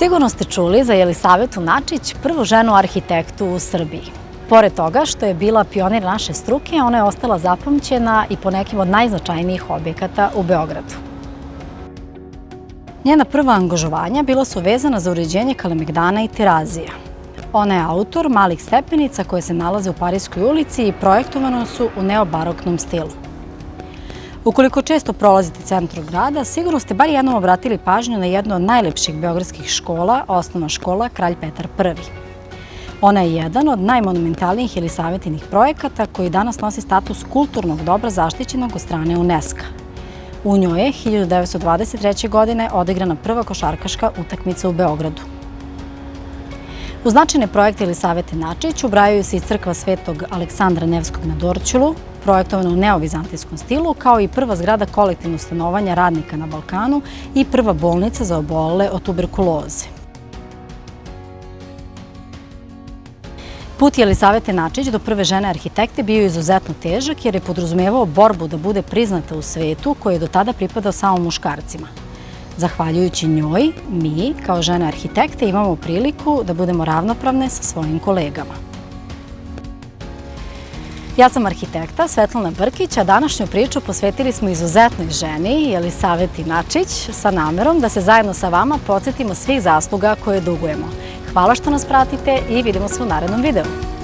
Sigurno ste čuli za Jelisavetu Načić, prvu ženu arhitektu u Srbiji. Pored toga što je bila pionir naše struke, ona je ostala zapamćena i po nekim od najznačajnijih objekata u Beogradu. Njena prva angažovanja bila su vezana za uređenje Kalemegdana i Terazija. Ona je autor malih stepenica koje se nalaze u Pariskoj ulici i projektovane su u neobaroknom stilu. Ukoliko često prolazite centrom grada, sigurno ste bar jednom obratili pažnju na jednu od najlepših beogradskih škola, osnovna škola Kralj Petar I. Ona je jedan od najmonumentalnijih Jelisavetinih projekata koji danas nosi status kulturnog dobra zaštićenog od strane UNESCO. U njoj je 1923. godine odigrana prva košarkaška utakmica u Beogradu. U značajne projekte Jelisavete Načić ubrajaju se i crkva Svetog Aleksandra Nevskog na Dorćolu, projektovana u neovizantijskom stilu, kao i prva zgrada kolektivnog stanovanja radnika na Balkanu i prva bolnica za obolele od tuberkuloze. Put Jelisavete Načić do prve žene arhitekte bio je izuzetno težak jer je podrazumevao borbu da bude priznata u svetu koji je do tada pripadao samo muškarcima. Zahvaljujući njoj, mi, kao žene arhitekte, imamo priliku da budemo ravnopravne sa svojim kolegama. Ja sam arhitekta Svetlana Brkić, a današnju priču posvetili smo izuzetnoj ženi, Jelisaveti Načić, sa namerom da se zajedno sa vama podsjetimo svih zasluga koje dugujemo. Hvala što nas pratite i vidimo se u narednom videu.